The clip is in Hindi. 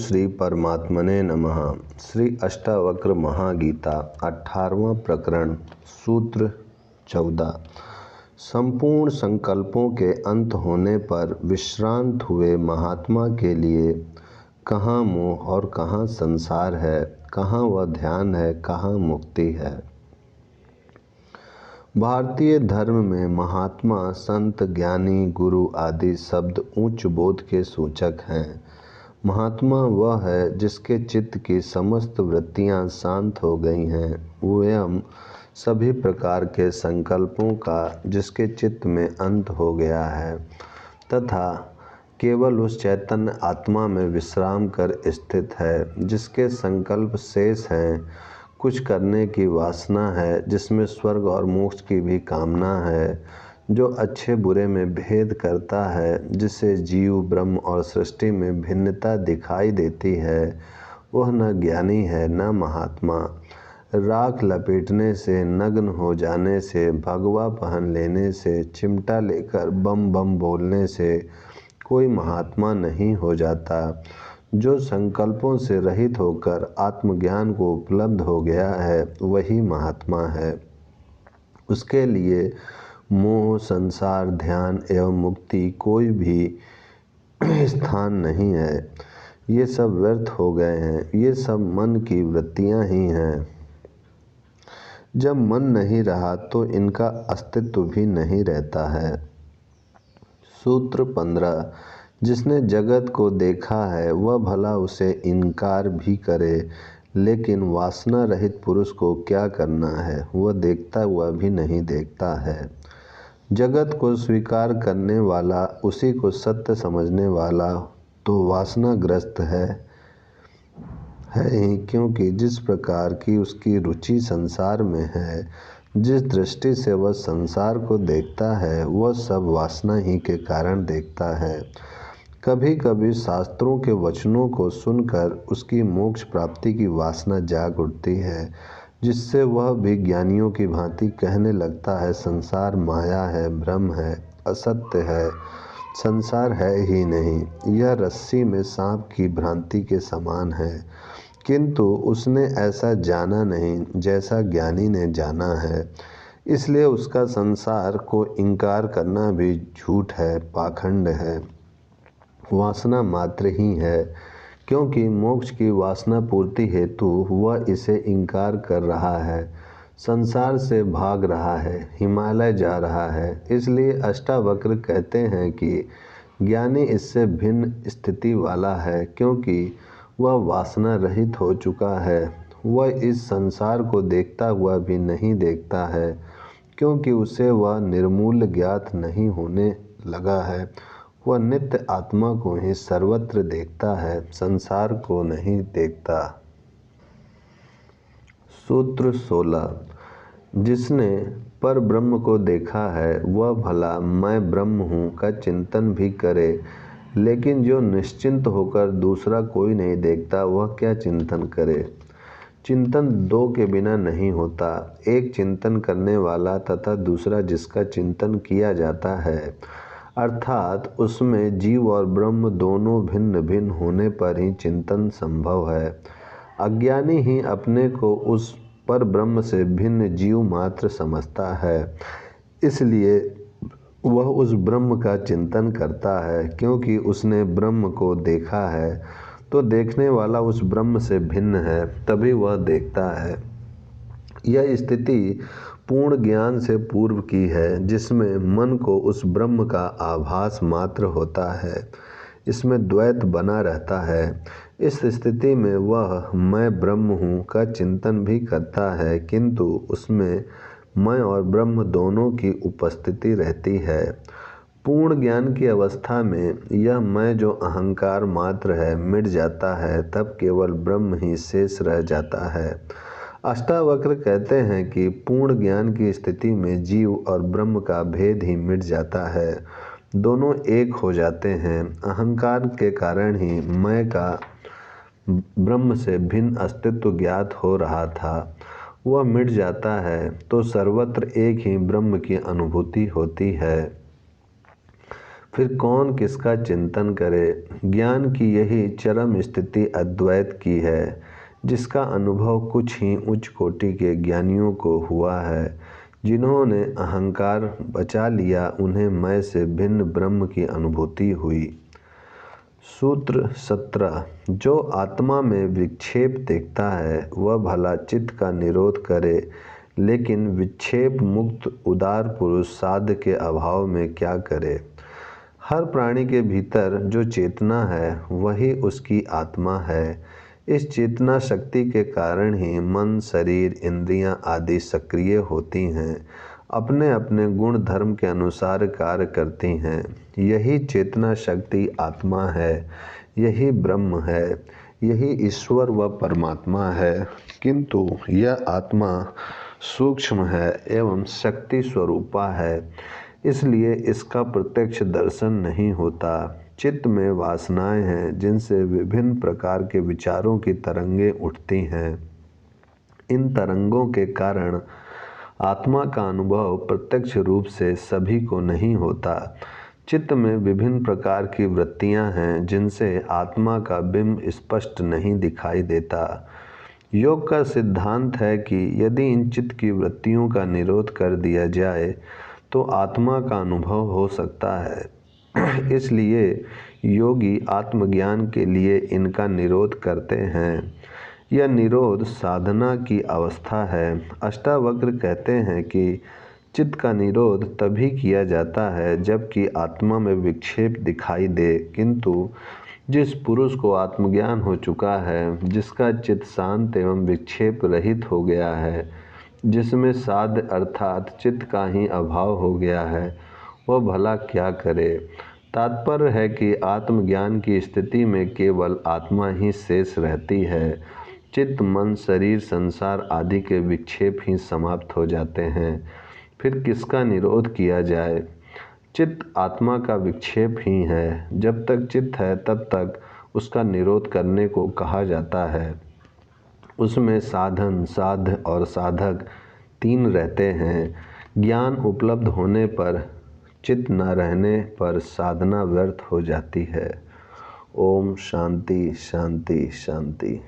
श्री परमात्मने नमः। श्री अष्टावक्र महागीता 18वां प्रकरण सूत्र 14। संपूर्ण संकल्पों के अंत होने पर विश्रांत हुए महात्मा के लिए कहाँ मोह और कहाँ संसार है, कहाँ वह ध्यान है, कहाँ मुक्ति है। भारतीय धर्म में महात्मा, संत, ज्ञानी, गुरु आदि शब्द उच्च बोध के सूचक हैं। महात्मा वह है जिसके चित्त की समस्त वृत्तियां शांत हो गई हैं, एवं सभी प्रकार के संकल्पों का जिसके चित्त में अंत हो गया है तथा केवल उस चैतन्य आत्मा में विश्राम कर स्थित है, जिसके संकल्प शेष हैं, कुछ करने की वासना है, जिसमें स्वर्ग और मोक्ष की भी कामना है, जो अच्छे बुरे में भेद करता है, जिसे जीव, ब्रह्म और सृष्टि में भिन्नता दिखाई देती है, वह न ज्ञानी है न महात्मा। राख लपेटने से, नग्न हो जाने से, भगवा पहन लेने से, चिमटा लेकर बम बम बोलने से कोई महात्मा नहीं हो जाता। जो संकल्पों से रहित होकर आत्मज्ञान को उपलब्ध हो गया है, वही महात्मा है। उसके लिए मोह, संसार, ध्यान एवं मुक्ति कोई भी स्थान नहीं है। ये सब व्यर्थ हो गए हैं, ये सब मन की वृत्तियां ही हैं। जब मन नहीं रहा तो इनका अस्तित्व भी नहीं रहता है। सूत्र 15। जिसने जगत को देखा है वह भला उसे इनकार भी करे, लेकिन वासना रहित पुरुष को क्या करना है, वह देखता हुआ भी नहीं देखता है। जगत को स्वीकार करने वाला, उसी को सत्य समझने वाला तो वासनाग्रस्त है ही, क्योंकि जिस प्रकार की उसकी रुचि संसार में है, जिस दृष्टि से वह संसार को देखता है, वह सब वासना ही के कारण देखता है। कभी कभी शास्त्रों के वचनों को सुनकर उसकी मोक्ष प्राप्ति की वासना जाग उठती है, जिससे वह भी ज्ञानियों की भांति कहने लगता है, संसार माया है, भ्रम है, असत्य है, संसार है ही नहीं, यह रस्सी में सांप की भ्रांति के समान है। किंतु उसने ऐसा जाना नहीं जैसा ज्ञानी ने जाना है, इसलिए उसका संसार को इनकार करना भी झूठ है, पाखंड है, वासना मात्र ही है, क्योंकि मोक्ष की वासना पूर्ति हेतु वह इसे इनकार कर रहा है, संसार से भाग रहा है, हिमालय जा रहा है। इसलिए अष्टावक्र कहते हैं कि ज्ञानी इससे भिन्न स्थिति वाला है, क्योंकि वह वासना रहित हो चुका है। वह इस संसार को देखता हुआ भी नहीं देखता है, क्योंकि उसे वह निर्मूल ज्ञात नहीं होने लगा है। वह नित्य आत्मा को ही सर्वत्र देखता है, संसार को नहीं देखता। सूत्र 16। जिसने पर ब्रह्म को देखा है वह भला मैं ब्रह्म हूँ का चिंतन भी करे, लेकिन जो निश्चिंत होकर दूसरा कोई नहीं देखता, वह क्या चिंतन करे। चिंतन दो के बिना नहीं होता, एक चिंतन करने वाला तथा दूसरा जिसका चिंतन किया जाता है, अर्थात उसमें जीव और ब्रह्म दोनों भिन्न भिन्न होने पर ही चिंतन संभव है। अज्ञानी ही अपने को उस पर ब्रह्म से भिन्न जीव मात्र समझता है, इसलिए वह उस ब्रह्म का चिंतन करता है, क्योंकि उसने ब्रह्म को देखा है, तो देखने वाला उस ब्रह्म से भिन्न है, तभी वह देखता है। यह स्थिति पूर्ण ज्ञान से पूर्व की है, जिसमें मन को उस ब्रह्म का आभास मात्र होता है, इसमें द्वैत बना रहता है। इस स्थिति में वह मैं ब्रह्म हूँ का चिंतन भी करता है, किंतु उसमें मैं और ब्रह्म दोनों की उपस्थिति रहती है। पूर्ण ज्ञान की अवस्था में यह मैं जो अहंकार मात्र है मिट जाता है, तब केवल ब्रह्म ही शेष रह जाता है। अष्टावक्र कहते हैं कि पूर्ण ज्ञान की स्थिति में जीव और ब्रह्म का भेद ही मिट जाता है, दोनों एक हो जाते हैं। अहंकार के कारण ही मैं का ब्रह्म से भिन्न अस्तित्व ज्ञात हो रहा था, वह मिट जाता है, तो सर्वत्र एक ही ब्रह्म की अनुभूति होती है। फिर कौन किसका चिंतन करे। ज्ञान की यही चरम स्थिति अद्वैत की है, जिसका अनुभव कुछ ही उच्च कोटि के ज्ञानियों को हुआ है। जिन्होंने अहंकार बचा लिया, उन्हें मैं से भिन्न ब्रह्म की अनुभूति हुई। सूत्र 17। जो आत्मा में विक्षेप देखता है, वह भला चित्त का निरोध करे, लेकिन विक्षेप मुक्त उदार पुरुष साध्य के अभाव में क्या करे। हर प्राणी के भीतर जो चेतना है, वही उसकी आत्मा है। इस चेतना शक्ति के कारण ही मन, शरीर, इंद्रियां आदि सक्रिय होती हैं, अपने अपने गुण धर्म के अनुसार कार्य करती हैं। यही चेतना शक्ति आत्मा है, यही ब्रह्म है, यही ईश्वर व परमात्मा है। किंतु यह आत्मा सूक्ष्म है एवं शक्ति स्वरूपा है, इसलिए इसका प्रत्यक्ष दर्शन नहीं होता। चित्त में वासनाएं हैं, जिनसे विभिन्न प्रकार के विचारों की तरंगें उठती हैं। इन तरंगों के कारण आत्मा का अनुभव प्रत्यक्ष रूप से सभी को नहीं होता। चित्त में विभिन्न प्रकार की वृत्तियां हैं, जिनसे आत्मा का बिंब स्पष्ट नहीं दिखाई देता। योग का सिद्धांत है कि यदि इन चित्त की वृत्तियों का निरोध कर दिया जाए तो आत्मा का अनुभव हो सकता है। इसलिए योगी आत्मज्ञान के लिए इनका निरोध करते हैं। यह निरोध साधना की अवस्था है। अष्टावक्र कहते हैं कि चित्त का निरोध तभी किया जाता है जबकि आत्मा में विक्षेप दिखाई दे, किंतु जिस पुरुष को आत्मज्ञान हो चुका है, जिसका चित्त शांत एवं विक्षेप रहित हो गया है, जिसमें साध्य अर्थात चित्त का ही अभाव हो गया है, वह भला क्या करे। तात्पर्य है कि आत्मज्ञान की स्थिति में केवल आत्मा ही शेष रहती है। चित्त, मन, शरीर, संसार आदि के विक्षेप ही समाप्त हो जाते हैं। फिर किसका निरोध किया जाए। चित्त आत्मा का विक्षेप ही है। जब तक चित्त है तब तक उसका निरोध करने को कहा जाता है। उसमें साधन, साध्य और साधक तीन रहते हैं। ज्ञान उपलब्ध होने पर, चित्त न रहने पर साधना व्यर्थ हो जाती है। ओम शांति शांति शांति।